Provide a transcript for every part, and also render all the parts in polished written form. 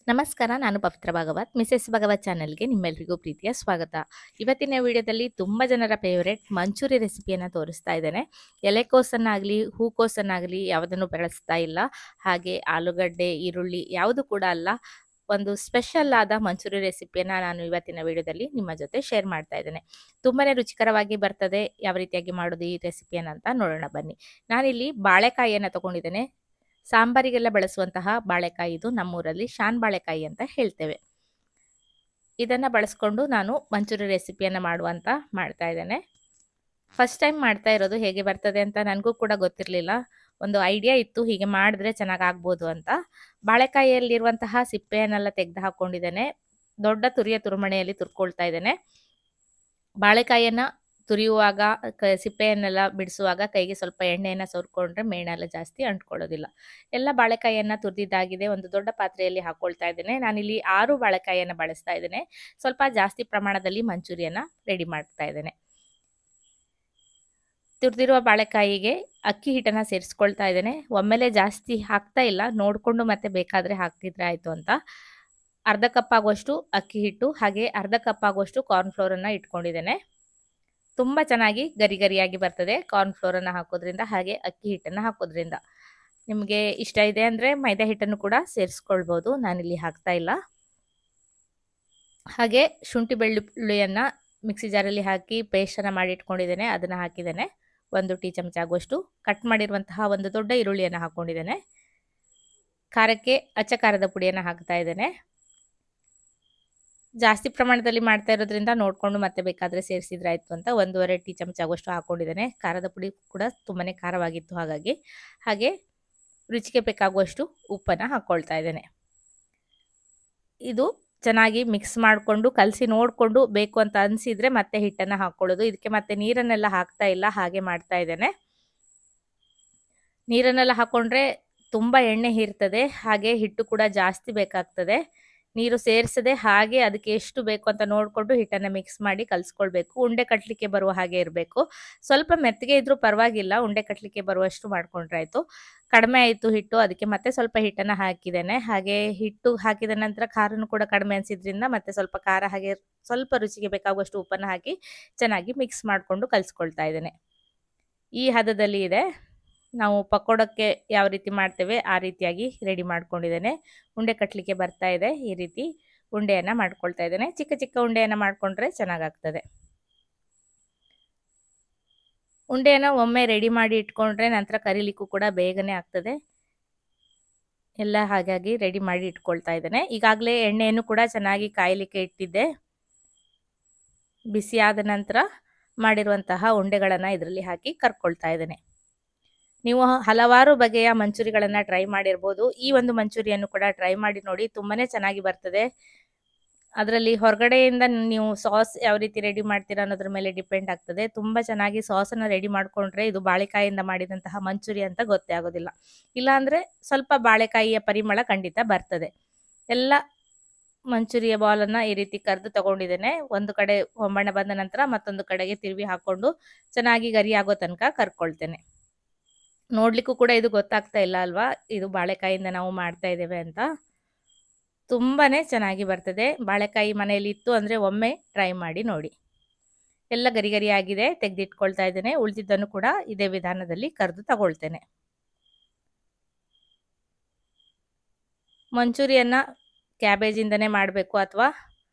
ನಮಸ್ಕಾರ. ನಾನು ಪವಿತ್ರ ಭಾಗವತ್. ಮಿಸೆಸ್ ಭಾಗವತ್ ಚಾನೆಲ್‌ಗೆ ನಿಮ್ಮೆಲ್ಲರಿಗೂ ಪ್ರೀತಿಯ ಸ್ವಾಗತ. ಇವತ್ತಿನ ವಿಡಿಯೋದಲ್ಲಿ ತುಂಬ ಜನರ ಫೇವರೇಟ್ ಮಂಚೂರಿ ರೆಸಿಪಿಯನ್ನು ತೋರಿಸ್ತಾ ಇದ್ದೇನೆ. ಎಲೆಕೋಸನ್ನಾಗಲಿ ಹೂಕೋಸನ್ನಾಗಲಿ ಯಾವುದನ್ನು ಬಳಸ್ತಾ ಇಲ್ಲ. ಹಾಗೆ ಆಲೂಗಡ್ಡೆ, ಈರುಳ್ಳಿ ಯಾವುದು ಕೂಡ ಅಲ್ಲ. ಒಂದು ಸ್ಪೆಷಲ್ ಆದ ಮಂಚೂರಿ ರೆಸಿಪಿಯನ್ನು ನಾನು ಇವತ್ತಿನ ವಿಡಿಯೋದಲ್ಲಿ ನಿಮ್ಮ ಜೊತೆ ಶೇರ್ ಮಾಡ್ತಾ ಇದ್ದೇನೆ. ತುಂಬಾನೇ ರುಚಿಕರವಾಗಿ ಬರ್ತದೆ. ಯಾವ ರೀತಿಯಾಗಿ ಮಾಡೋದು ಈ ರೆಸಿಪಿಯನ್ನು ಅಂತ ನೋಡೋಣ ಬನ್ನಿ. ನಾನಿಲ್ಲಿ ಬಾಳೆಕಾಯಿಯನ್ನು ತಗೊಂಡಿದ್ದೇನೆ. ಸಾಂಬಾರಿಗೆಲ್ಲ ಬಳಸುವಂತಹ ಬಾಳೆಕಾಯಿ ಇದು. ನಮ್ಮೂರಲ್ಲಿ ಶಾನ್ ಬಾಳೆಕಾಯಿ ಅಂತ ಹೇಳ್ತೇವೆ. ಇದನ್ನು ಬಳಸ್ಕೊಂಡು ನಾನು ಮಂಚೂರಿ ರೆಸಿಪಿಯನ್ನು ಮಾಡ್ತಾ ಇದ್ದೇನೆ. ಫಸ್ಟ್ ಟೈಮ್ ಮಾಡ್ತಾ ಇರೋದು. ಹೇಗೆ ಬರ್ತದೆ ಅಂತ ನನಗೂ ಕೂಡ ಗೊತ್ತಿರಲಿಲ್ಲ. ಒಂದು ಐಡಿಯಾ ಇತ್ತು, ಹೀಗೆ ಮಾಡಿದ್ರೆ ಚೆನ್ನಾಗಿ ಆಗ್ಬೋದು ಅಂತ. ಬಾಳೆಕಾಯಿಯಲ್ಲಿರುವಂತಹ ಸಿಪ್ಪೆಯನ್ನೆಲ್ಲ ತೆಗೆದು ಹಾಕ್ಕೊಂಡಿದ್ದೇನೆ. ದೊಡ್ಡ ತುರಿಯ ತುರುಮಣೆಯಲ್ಲಿ ತುರ್ಕೊಳ್ತಾ ಇದ್ದೇನೆ. ಬಾಳೆಕಾಯಿಯನ್ನು ತುರಿಯುವಾಗ ಸಿಪ್ಪೆಯನ್ನೆಲ್ಲ ಬಿಡಿಸುವಾಗ ಕೈಗೆ ಸ್ವಲ್ಪ ಎಣ್ಣೆಯನ್ನು ಸವರ್ಕೊಂಡ್ರೆ ಮೇಣೆಲ್ಲ ಜಾಸ್ತಿ ಅಂಟ್ಕೊಳ್ಳೋದಿಲ್ಲ. ಎಲ್ಲ ಬಾಳೆಕಾಯಿಯನ್ನು ತುರಿದಿದ್ದಾಗಿದೆ. ಒಂದು ದೊಡ್ಡ ಪಾತ್ರೆಯಲ್ಲಿ ಹಾಕ್ಕೊಳ್ತಾ ಇದ್ದೇನೆ. ನಾನಿಲ್ಲಿ 6 ಬಾಳೆಕಾಯಿಯನ್ನು ಬಳಸ್ತಾ ಇದ್ದೇನೆ. ಸ್ವಲ್ಪ ಜಾಸ್ತಿ ಪ್ರಮಾಣದಲ್ಲಿ ಮಂಚೂರಿಯನ್ನು ರೆಡಿ ಮಾಡ್ತಾ ಇದ್ದೇನೆ. ತುರಿದಿರುವ ಬಾಳೆಕಾಯಿಗೆ ಅಕ್ಕಿ ಹಿಟ್ಟನ್ನು ಸೇರಿಸ್ಕೊಳ್ತಾ ಇದ್ದೇನೆ. ಒಮ್ಮೆಲೆ ಜಾಸ್ತಿ ಹಾಕ್ತಾ ಇಲ್ಲ, ನೋಡಿಕೊಂಡು ಮತ್ತೆ ಬೇಕಾದರೆ ಹಾಕಿದ್ರೆ ಆಯಿತು ಅಂತ. ಅರ್ಧ ಕಪ್ ಆಗುವಷ್ಟು ಅಕ್ಕಿ ಹಿಟ್ಟು ಹಾಗೆ ಅರ್ಧ ಕಪ್ ಆಗುವಷ್ಟು ಕಾರ್ನ್ಫ್ಲೋರನ್ನು ಇಟ್ಕೊಂಡಿದ್ದೇನೆ. ತುಂಬ ಚೆನ್ನಾಗಿ ಗರಿ ಗರಿಯಾಗಿ ಬರ್ತದೆ ಕಾರ್ನ್ಫ್ಲೋರನ್ನು ಹಾಕೋದ್ರಿಂದ ಹಾಗೆ ಅಕ್ಕಿ ಹಿಟ್ಟನ್ನು ಹಾಕೋದ್ರಿಂದ. ನಿಮಗೆ ಇಷ್ಟ ಇದೆ ಅಂದರೆ ಮೈದಾ ಹಿಟ್ಟನ್ನು ಕೂಡ ಸೇರಿಸ್ಕೊಳ್ಬೋದು. ನಾನಿಲ್ಲಿ ಹಾಕ್ತಾ ಇಲ್ಲ. ಹಾಗೆ ಶುಂಠಿ ಬೆಳ್ಳುಳ್ಳಿಯನ್ನು ಮಿಕ್ಸಿ ಜಾರಲ್ಲಿ ಹಾಕಿ ಪೇಸ್ಟನ್ನು ಮಾಡಿ ಇಟ್ಕೊಂಡಿದ್ದೇನೆ. ಅದನ್ನು ಹಾಕಿದ್ದೇನೆ. 1 ಟೀ ಚಮಚ ಆಗುವಷ್ಟು ಕಟ್ ಮಾಡಿರುವಂತಹ ಒಂದು ದೊಡ್ಡ ಈರುಳ್ಳಿಯನ್ನು ಹಾಕ್ಕೊಂಡಿದ್ದೇನೆ. ಖಾರಕ್ಕೆ ಅಚ್ಚ ಖಾರದ ಪುಡಿಯನ್ನು ಹಾಕ್ತಾ ಇದ್ದೇನೆ. ಜಾಸ್ತಿ ಪ್ರಮಾಣದಲ್ಲಿ ಮಾಡ್ತಾ ಇರೋದ್ರಿಂದ ನೋಡಿಕೊಂಡು ಮತ್ತೆ ಬೇಕಾದರೆ ಸೇರಿಸಿದ್ರೆ ಆಯಿತು ಅಂತ 1.5 ಟೀ ಚಮಚ ಆಗುವಷ್ಟು ಹಾಕ್ಕೊಂಡಿದ್ದೇನೆ. ಖಾರದ ಪುಡಿ ಕೂಡ ತುಂಬಾ ಖಾರವಾಗಿತ್ತು ಹಾಗಾಗಿ. ಹಾಗೆ ರುಚಿಗೆ ಬೇಕಾಗುವಷ್ಟು ಉಪ್ಪನ್ನು ಹಾಕ್ಕೊಳ್ತಾ ಇದ್ದೇನೆ. ಇದು ಚೆನ್ನಾಗಿ ಮಿಕ್ಸ್ ಮಾಡಿಕೊಂಡು ಕಲಸಿ ನೋಡಿಕೊಂಡು ಬೇಕು ಅಂತ ಅನಿಸಿದರೆ ಮತ್ತೆ ಹಿಟ್ಟನ್ನು ಹಾಕ್ಕೊಳ್ಳೋದು. ಇದಕ್ಕೆ ಮತ್ತೆ ನೀರನ್ನೆಲ್ಲ ಹಾಕ್ತಾ ಇಲ್ಲ, ಹಾಗೆ ಮಾಡ್ತಾ ಇದ್ದೇನೆ. ನೀರನ್ನೆಲ್ಲ ಹಾಕ್ಕೊಂಡ್ರೆ ತುಂಬ ಎಣ್ಣೆ ಹೀರ್ತದೆ, ಹಾಗೆ ಹಿಟ್ಟು ಕೂಡ ಜಾಸ್ತಿ ಬೇಕಾಗ್ತದೆ. ನೀರು ಸೇರಿಸದೆ ಹಾಗೆ ಅದಕ್ಕೆ ಎಷ್ಟು ಬೇಕು ಅಂತ ನೋಡಿಕೊಂಡು ಹಿಟ್ಟನ್ನು ಮಿಕ್ಸ್ ಮಾಡಿ ಕಲಿಸ್ಕೊಳ್ಬೇಕು. ಉಂಡೆ ಕಟ್ಟಲಿಕ್ಕೆ ಬರುವ ಹಾಗೆ ಇರಬೇಕು. ಸ್ವಲ್ಪ ಮೆತ್ತಗೆ ಇದ್ರೂ ಪರವಾಗಿಲ್ಲ, ಉಂಡೆ ಕಟ್ಟಲಿಕ್ಕೆ ಬರುವಷ್ಟು ಮಾಡಿಕೊಂಡ್ರೆ ಆಯಿತು. ಕಡಿಮೆ ಆಯಿತು ಹಿಟ್ಟು, ಅದಕ್ಕೆ ಮತ್ತೆ ಸ್ವಲ್ಪ ಹಿಟ್ಟನ್ನು ಹಾಕಿದ್ದೇನೆ. ಹಾಗೆ ಹಿಟ್ಟು ಹಾಕಿದ ನಂತರ ಖಾರನೂ ಕೂಡ ಕಡಿಮೆ ಅನಿಸಿದ್ರಿಂದ ಮತ್ತೆ ಸ್ವಲ್ಪ ಖಾರ ಹಾಗೆ ಸ್ವಲ್ಪ ರುಚಿಗೆ ಬೇಕಾಗುವಷ್ಟು ಉಪ್ಪನ್ನು ಹಾಕಿ ಚೆನ್ನಾಗಿ ಮಿಕ್ಸ್ ಮಾಡಿಕೊಂಡು ಕಲಿಸ್ಕೊಳ್ತಾ ಇದ್ದೇನೆ. ಈ ಹದದಲ್ಲಿ ಇದೆ. ನಾವು ಪಕೋಡಕ್ಕೆ ಯಾವ ರೀತಿ ಮಾಡ್ತೇವೆ ಆ ರೀತಿಯಾಗಿ ರೆಡಿ ಮಾಡ್ಕೊಂಡಿದ್ದೇನೆ. ಉಂಡೆ ಕಟ್ಟಲಿಕ್ಕೆ ಬರ್ತಾ ಇದೆ. ಈ ರೀತಿ ಉಂಡೆಯನ್ನು ಮಾಡ್ಕೊಳ್ತಾ ಇದ್ದೇನೆ. ಚಿಕ್ಕ ಚಿಕ್ಕ ಉಂಡೆಯನ್ನು ಮಾಡಿಕೊಂಡ್ರೆ ಚೆನ್ನಾಗಾಗ್ತದೆ. ಉಂಡೆಯನ್ನು ಒಮ್ಮೆ ರೆಡಿ ಮಾಡಿ ಇಟ್ಕೊಂಡ್ರೆ ನಂತರ ಕರಿಲಿಕ್ಕೂ ಕೂಡ ಬೇಗನೆ ಆಗ್ತದೆ. ಎಲ್ಲ ಹಾಗಾಗಿ ರೆಡಿ ಮಾಡಿ ಇಟ್ಕೊಳ್ತಾ ಇದ್ದೇನೆ. ಈಗಾಗಲೇ ಎಣ್ಣೆಯನ್ನು ಕೂಡ ಚೆನ್ನಾಗಿ ಕಾಯಲಿಕ್ಕೆ ಇಟ್ಟಿದ್ದೆ. ಬಿಸಿಯಾದ ನಂತರ ಮಾಡಿರುವಂತಹ ಉಂಡೆಗಳನ್ನು ಇದರಲ್ಲಿ ಹಾಕಿ ಕರ್ಕೊಳ್ತಾ ಇದ್ದೇನೆ. ನೀವು ಹಲವಾರು ಬಗೆಯ ಮಂಚೂರಿಗಳನ್ನು ಟ್ರೈ ಮಾಡಿರ್ಬೋದು. ಈ ಒಂದು ಮಂಚೂರಿಯನ್ನು ಕೂಡ ಟ್ರೈ ಮಾಡಿ ನೋಡಿ, ತುಂಬಾ ಚೆನ್ನಾಗಿ ಬರ್ತದೆ. ಅದರಲ್ಲಿ ಹೊರಗಡೆಯಿಂದ ನೀವು ಸಾಸ್ ಯಾವ ರೀತಿ ರೆಡಿ ಮಾಡ್ತೀರಾ ಅನ್ನೋದ್ರ ಮೇಲೆ ಡಿಪೆಂಡ್ ಆಗ್ತದೆ. ತುಂಬ ಚೆನ್ನಾಗಿ ಸಾಸನ್ನು ರೆಡಿ ಮಾಡಿಕೊಂಡ್ರೆ ಇದು ಬಾಳೆಕಾಯಿಯಿಂದ ಮಾಡಿದಂತಹ ಮಂಚೂರಿ ಅಂತ ಗೊತ್ತೇ ಆಗೋದಿಲ್ಲ. ಇಲ್ಲಾಂದರೆ ಸ್ವಲ್ಪ ಬಾಳೆಕಾಯಿಯ ಪರಿಮಳ ಖಂಡಿತ ಬರ್ತದೆ. ಎಲ್ಲ ಮಂಚೂರಿಯ ಬಾಲನ್ನು ಈ ರೀತಿ ಕರೆದು ತಗೊಂಡಿದ್ದೇನೆ. ಒಂದು ಕಡೆ ಹೊಂಬಣ್ಣ ಬಂದ ನಂತರ ಮತ್ತೊಂದು ಕಡೆಗೆ ತಿರುವಿ ಹಾಕ್ಕೊಂಡು ಚೆನ್ನಾಗಿ ಗರಿ ಆಗೋ ತನಕ ಕರ್ಕೊಳ್ತೇನೆ. ನೋಡ್ಲಿಕ್ಕೂ ಕೂಡ ಇದು ಗೊತ್ತಾಗ್ತಾ ಇಲ್ಲ ಅಲ್ವಾ, ಇದು ಬಾಳೆಕಾಯಿಯಿಂದ ನಾವು ಮಾಡ್ತಾ ಇದ್ದೇವೆ ಅಂತ. ತುಂಬಾ ಚೆನ್ನಾಗಿ ಬರ್ತದೆ. ಬಾಳೆಕಾಯಿ ಮನೆಯಲ್ಲಿ ಇತ್ತು ಅಂದರೆ ಒಮ್ಮೆ ಟ್ರೈ ಮಾಡಿ ನೋಡಿ. ಎಲ್ಲ ಗರಿ ಗರಿ ಆಗಿದೆ, ತೆಗೆದಿಟ್ಕೊಳ್ತಾ ಇದ್ದೇನೆ. ಉಳಿದಿದ್ದನ್ನು ಕೂಡ ಇದೇ ವಿಧಾನದಲ್ಲಿ ಕರೆದು ತಗೊಳ್ತೇನೆ. ಮಂಚೂರಿಯನ್ನು ಕ್ಯಾಬೇಜಿಂದನೇ ಮಾಡಬೇಕು ಅಥವಾ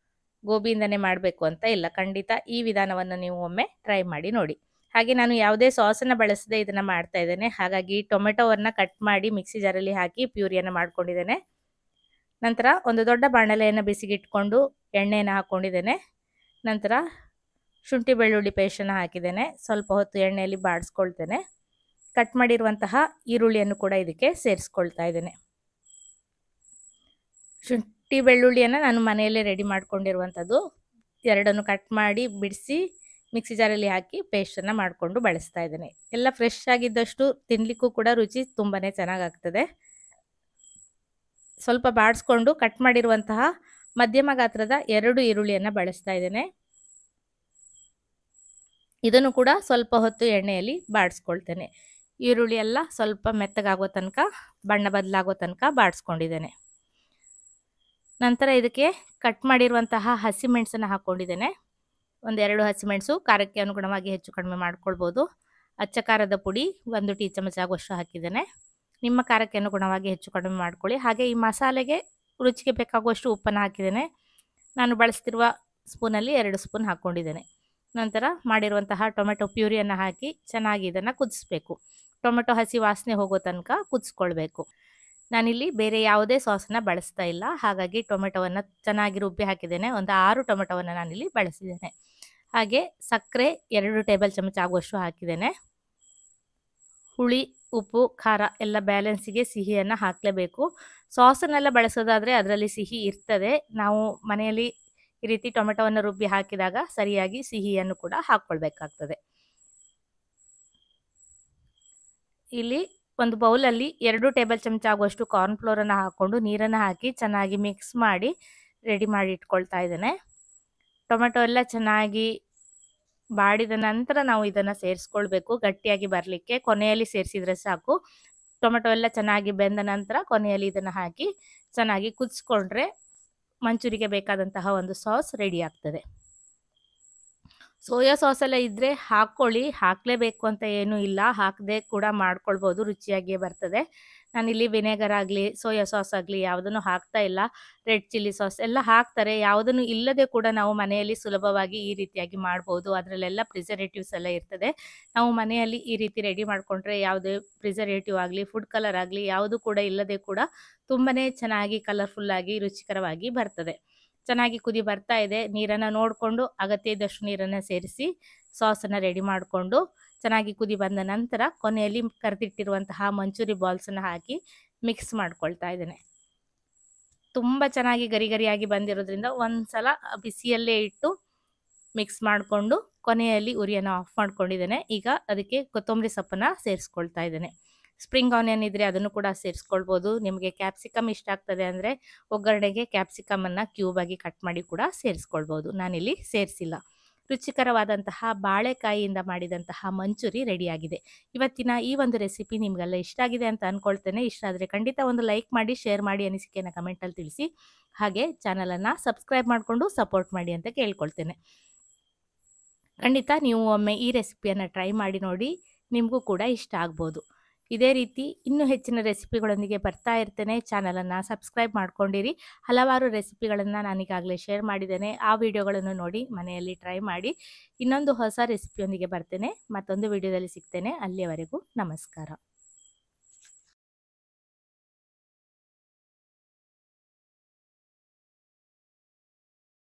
ಗೋಬಿಯಿಂದನೇ ಮಾಡಬೇಕು ಅಂತ ಇಲ್ಲ. ಖಂಡಿತ ಈ ವಿಧಾನವನ್ನು ನೀವು ಒಮ್ಮೆ ಟ್ರೈ ಮಾಡಿ ನೋಡಿ. ಹಾಗೆ ನಾನು ಯಾವುದೇ ಸಾಸನ್ನು ಬಳಸದೆ ಇದನ್ನು ಮಾಡ್ತಾ ಇದ್ದೇನೆ. ಹಾಗಾಗಿ ಟೊಮೆಟೊವನ್ನು ಕಟ್ ಮಾಡಿ ಮಿಕ್ಸಿ ಜಾರಲ್ಲಿ ಹಾಕಿ ಪ್ಯೂರಿಯನ್ನು ಮಾಡ್ಕೊಂಡಿದ್ದೇನೆ. ನಂತರ ಒಂದು ದೊಡ್ಡ ಬಾಣಲೆಯನ್ನು ಬಿಸಿಗಿಟ್ಕೊಂಡು ಎಣ್ಣೆಯನ್ನು ಹಾಕ್ಕೊಂಡಿದ್ದೇನೆ. ನಂತರ ಶುಂಠಿ ಬೆಳ್ಳುಳ್ಳಿ ಪೇಸ್ಟನ್ನು ಹಾಕಿದ್ದೇನೆ. ಸ್ವಲ್ಪ ಹೊತ್ತು ಎಣ್ಣೆಯಲ್ಲಿ ಬಾಡಿಸ್ಕೊಳ್ತೇನೆ. ಕಟ್ ಮಾಡಿರುವಂತಹ ಈರುಳ್ಳಿಯನ್ನು ಕೂಡ ಇದಕ್ಕೆ ಸೇರಿಸ್ಕೊಳ್ತಾ ಇದ್ದೇನೆ. ಶುಂಠಿ ಬೆಳ್ಳುಳ್ಳಿಯನ್ನು ನಾನು ಮನೆಯಲ್ಲೇ ರೆಡಿ ಮಾಡ್ಕೊಂಡಿರುವಂಥದ್ದು. ಎರಡನ್ನು ಕಟ್ ಮಾಡಿ ಬಿಡಿಸಿ ಮಿಕ್ಸಿ ಜಾರಲ್ಲಿ ಹಾಕಿ ಪೇಸ್ಟನ್ನು ಮಾಡಿಕೊಂಡು ಬಳಸ್ತಾ ಇದ್ದೇನೆ. ಎಲ್ಲ ಫ್ರೆಶ್ ಆಗಿದ್ದಷ್ಟು ತಿನ್ನಲಿಕ್ಕೂ ಕೂಡ ರುಚಿ ತುಂಬಾ ಚೆನ್ನಾಗಾಗ್ತದೆ. ಸ್ವಲ್ಪ ಬಾಡಿಸ್ಕೊಂಡು ಕಟ್ ಮಾಡಿರುವಂತಹ ಮಧ್ಯಮ ಗಾತ್ರದ 2 ಈರುಳ್ಳಿಯನ್ನು ಬಳಸ್ತಾ ಇದ್ದೇನೆ. ಇದನ್ನು ಕೂಡ ಸ್ವಲ್ಪ ಹೊತ್ತು ಎಣ್ಣೆಯಲ್ಲಿ ಬಾಡಿಸ್ಕೊಳ್ತೇನೆ. ಈರುಳ್ಳಿ ಎಲ್ಲ ಸ್ವಲ್ಪ ಮೆತ್ತಗಾಗೋ ತನಕ, ಬಣ್ಣ ಬದಲಾಗೋ ತನಕ ಬಾಡಿಸ್ಕೊಂಡಿದ್ದೇನೆ. ನಂತರ ಇದಕ್ಕೆ ಕಟ್ ಮಾಡಿರುವಂತಹ ಹಸಿಮೆಣಸನ್ನು ಹಾಕ್ಕೊಂಡಿದ್ದೇನೆ. ಒಂದೆರಡು ಹಸಿಮೆಣಸು, ಖಾರಕ್ಕೆ ಅನುಗುಣವಾಗಿ ಹೆಚ್ಚು ಕಡಿಮೆ ಮಾಡ್ಕೊಳ್ಬೋದು. ಅಚ್ಚ ಖಾರದ ಪುಡಿ 1 ಟೀ ಚಮಚ ಆಗುವಷ್ಟು ಹಾಕಿದ್ದೇನೆ. ನಿಮ್ಮ ಖಾರಕ್ಕೆ ಅನುಗುಣವಾಗಿ ಹೆಚ್ಚು ಕಡಿಮೆ ಮಾಡ್ಕೊಳ್ಳಿ. ಹಾಗೆ ಈ ಮಸಾಲೆಗೆ ರುಚಿಗೆ ಬೇಕಾಗುವಷ್ಟು ಉಪ್ಪನ್ನು ಹಾಕಿದ್ದೇನೆ. ನಾನು ಬಳಸ್ತಿರುವ ಸ್ಪೂನಲ್ಲಿ 2 ಸ್ಪೂನ್ ಹಾಕ್ಕೊಂಡಿದ್ದೇನೆ. ನಂತರ ಮಾಡಿರುವಂತಹ ಟೊಮೆಟೊ ಪ್ಯೂರಿಯನ್ನು ಹಾಕಿ ಚೆನ್ನಾಗಿ ಇದನ್ನು ಕುದಿಸ್ಬೇಕು. ಟೊಮೆಟೊ ಹಸಿ ವಾಸನೆ ಹೋಗೋ ತನಕ ಕುದಿಸ್ಕೊಳ್ಬೇಕು. ನಾನಿಲ್ಲಿ ಬೇರೆ ಯಾವುದೇ ಸಾಸನ್ನು ಬಳಸ್ತಾ ಇಲ್ಲ, ಹಾಗಾಗಿ ಟೊಮೆಟೊವನ್ನು ಚೆನ್ನಾಗಿ ರುಬ್ಬಿ ಹಾಕಿದ್ದೇನೆ. ಒಂದು 6 ಟೊಮೆಟೊವನ್ನು ನಾನಿಲ್ಲಿ ಬಳಸಿದ್ದೇನೆ. ಹಾಗೆ ಸಕ್ಕರೆ 2 ಟೇಬಲ್ ಚಮಚ ಆಗುವಷ್ಟು ಹಾಕಿದ್ದೇನೆ. ಹುಳಿ, ಉಪ್ಪು, ಖಾರ ಎಲ್ಲ ಬ್ಯಾಲೆನ್ಸಿಗೆ ಸಿಹಿಯನ್ನು ಹಾಕಲೇಬೇಕು. ಸಾಸನ್ನೆಲ್ಲ ಬಳಸೋದಾದರೆ ಅದರಲ್ಲಿ ಸಿಹಿ ಇರ್ತದೆ. ನಾವು ಮನೆಯಲ್ಲಿ ಈ ರೀತಿ ಟೊಮೆಟೊವನ್ನು ರುಬ್ಬಿ ಹಾಕಿದಾಗ ಸರಿಯಾಗಿ ಸಿಹಿಯನ್ನು ಕೂಡ ಹಾಕ್ಕೊಳ್ಬೇಕಾಗ್ತದೆ. ಇಲ್ಲಿ ಒಂದು ಬೌಲಲ್ಲಿ 2 ಟೇಬಲ್ ಚಮಚ ಆಗುವಷ್ಟು ಕಾರ್ನ್ಫ್ಲೋರನ್ನು ಹಾಕ್ಕೊಂಡು ನೀರನ್ನು ಹಾಕಿ ಚೆನ್ನಾಗಿ ಮಿಕ್ಸ್ ಮಾಡಿ ರೆಡಿ ಮಾಡಿ ಇಟ್ಕೊಳ್ತಾ ಇದ್ದೇನೆ. ಟೊಮೆಟೊ ಎಲ್ಲ ಚೆನ್ನಾಗಿ ಬಾಡಿದ ನಂತರ ನಾವು ಇದನ್ನು ಸೇರಿಸ್ಕೊಳ್ಬೇಕು. ಗಟ್ಟಿಯಾಗಿ ಬರಲಿಕ್ಕೆ ಕೊನೆಯಲ್ಲಿ ಸೇರಿಸಿದರೆ ಸಾಕು. ಟೊಮೆಟೊ ಎಲ್ಲ ಚೆನ್ನಾಗಿ ಬೆಂದ ನಂತರ ಕೊನೆಯಲ್ಲಿ ಇದನ್ನು ಹಾಕಿ ಚೆನ್ನಾಗಿ ಕುದಿಸ್ಕೊಂಡ್ರೆ ಮಂಚೂರಿಗೆ ಬೇಕಾದಂತಹ ಒಂದು ಸಾಸ್ ರೆಡಿ ಆಗ್ತದೆ. ಸೋಯಾ ಸಾಸ್ ಎಲ್ಲ ಇದ್ದರೆ ಹಾಕ್ಕೊಳ್ಳಿ, ಹಾಕಲೇಬೇಕು ಅಂತ ಏನೂ ಇಲ್ಲ, ಹಾಕದೆ ಕೂಡ ಮಾಡ್ಕೊಳ್ಬೋದು, ರುಚಿಯಾಗಿಯೇ ಬರ್ತದೆ. ನಾನಿಲ್ಲಿ ವಿನೆಗರ್ ಆಗಲಿ ಸೋಯಾ ಸಾಸ್ ಆಗಲಿ ಯಾವುದನ್ನು ಹಾಕ್ತಾ ಇಲ್ಲ. ರೆಡ್ ಚಿಲ್ಲಿ ಸಾಸ್ ಎಲ್ಲ ಹಾಕ್ತಾರೆ. ಯಾವುದನ್ನು ಇಲ್ಲದೆ ಕೂಡ ನಾವು ಮನೆಯಲ್ಲಿ ಸುಲಭವಾಗಿ ಈ ರೀತಿಯಾಗಿ ಮಾಡ್ಬೋದು. ಅದರಲ್ಲೆಲ್ಲ ಪ್ರಿಸರ್ವೇಟಿವ್ಸ್ ಎಲ್ಲ ಇರ್ತದೆ. ನಾವು ಮನೆಯಲ್ಲಿ ಈ ರೀತಿ ರೆಡಿ ಮಾಡಿಕೊಂಡ್ರೆ ಯಾವುದೇ ಪ್ರಿಸರ್ವೇಟಿವ್ ಆಗಲಿ ಫುಡ್ ಕಲರ್ ಆಗಲಿ ಯಾವುದು ಕೂಡ ಇಲ್ಲದೆ ಕೂಡ ತುಂಬಾ ಚೆನ್ನಾಗಿ ಕಲರ್ಫುಲ್ಲಾಗಿ ರುಚಿಕರವಾಗಿ ಬರ್ತದೆ. ಚೆನ್ನಾಗಿ ಕುದಿ ಬರ್ತಾ ಇದೆ. ನೀರನ್ನು ನೋಡಿಕೊಂಡು ಅಗತ್ಯ ಇದ್ದಷ್ಟು ನೀರನ್ನು ಸೇರಿಸಿ ಸಾಸನ್ನು ರೆಡಿ ಮಾಡಿಕೊಂಡು ಚೆನ್ನಾಗಿ ಕುದಿ ಬಂದ ನಂತರ ಕೊನೆಯಲ್ಲಿ ಕರೆದಿಟ್ಟಿರುವಂತಹ ಮಂಚೂರಿ ಬಾಲ್ಸನ್ನು ಹಾಕಿ ಮಿಕ್ಸ್ ಮಾಡ್ಕೊಳ್ತಾ ಇದ್ದೇನೆ. ತುಂಬ ಚೆನ್ನಾಗಿ ಗರಿ ಗರಿಯಾಗಿ ಬಂದಿರೋದ್ರಿಂದ ಒಂದು ಸಲ ಬಿಸಿಯಲ್ಲೇ ಇಟ್ಟು ಮಿಕ್ಸ್ ಮಾಡಿಕೊಂಡು ಕೊನೆಯಲ್ಲಿ ಉರಿಯನ್ನು ಆಫ್ ಮಾಡ್ಕೊಂಡಿದ್ದೇನೆ. ಈಗ ಅದಕ್ಕೆ ಕೊತ್ತಂಬರಿ ಸೊಪ್ಪನ್ನು ಸೇರಿಸ್ಕೊಳ್ತಾ ಇದ್ದೇನೆ. ಸ್ಪ್ರಿಂಗ್ ಆನಿಯನ್ ಇದ್ದರೆ ಅದನ್ನು ಕೂಡ ಸೇರಿಸ್ಕೊಳ್ಬೋದು. ನಿಮಗೆ ಕ್ಯಾಪ್ಸಿಕಮ್ ಇಷ್ಟ ಆಗ್ತದೆ ಅಂದರೆ ಒಗ್ಗರಣೆಗೆ ಕ್ಯಾಪ್ಸಿಕಮನ್ನು ಕ್ಯೂಬಾಗಿ ಕಟ್ ಮಾಡಿ ಕೂಡ ಸೇರಿಸ್ಕೊಳ್ಬೋದು. ನಾನಿಲ್ಲಿ ಸೇರಿಸಿಲ್ಲ. ರುಚಿಕರವಾದಂತಹ ಬಾಳೆಕಾಯಿಯಿಂದ ಮಾಡಿದಂತಹ ಮಂಚೂರಿ ರೆಡಿಯಾಗಿದೆ. ಇವತ್ತಿನ ಈ ಒಂದು ರೆಸಿಪಿ ನಿಮಗೆಲ್ಲ ಇಷ್ಟ ಆಗಿದೆ ಅಂತ ಅಂದ್ಕೊಳ್ತೇನೆ. ಇಷ್ಟ ಆದರೆ ಖಂಡಿತ ಒಂದು ಲೈಕ್ ಮಾಡಿ, ಶೇರ್ ಮಾಡಿ, ಅನಿಸಿಕೆಯನ್ನು ಕಮೆಂಟಲ್ಲಿ ತಿಳಿಸಿ. ಹಾಗೆ ಚಾನಲನ್ನು ಸಬ್ಸ್ಕ್ರೈಬ್ ಮಾಡಿಕೊಂಡು ಸಪೋರ್ಟ್ ಮಾಡಿ ಅಂತ ಕೇಳ್ಕೊಳ್ತೇನೆ. ಖಂಡಿತ ನೀವು ಒಮ್ಮೆ ಈ ರೆಸಿಪಿಯನ್ನು ಟ್ರೈ ಮಾಡಿ ನೋಡಿ, ನಿಮಗೂ ಕೂಡ ಇಷ್ಟ ಆಗ್ಬೋದು. ಇದೇ ರೀತಿ ಇನ್ನೂ ಹೆಚ್ಚಿನ ರೆಸಿಪಿಗಳೊಂದಿಗೆ ಬರ್ತಾ ಇರ್ತೇನೆ. ಚಾನಲನ್ನು ಸಬ್ಸ್ಕ್ರೈಬ್ ಮಾಡ್ಕೊಂಡಿರಿ. ಹಲವಾರು ರೆಸಿಪಿಗಳನ್ನು ನಾನೀಗಾಗಲೇ ಶೇರ್ ಮಾಡಿದ್ದೇನೆ. ಆ ವಿಡಿಯೋಗಳನ್ನು ನೋಡಿ ಮನೆಯಲ್ಲಿ ಟ್ರೈ ಮಾಡಿ. ಇನ್ನೊಂದು ಹೊಸ ರೆಸಿಪಿಯೊಂದಿಗೆ ಬರ್ತೇನೆ. ಮತ್ತೊಂದು ವಿಡಿಯೋದಲ್ಲಿ ಸಿಗ್ತೇನೆ. ಅಲ್ಲಿಯವರೆಗೂ ನಮಸ್ಕಾರ.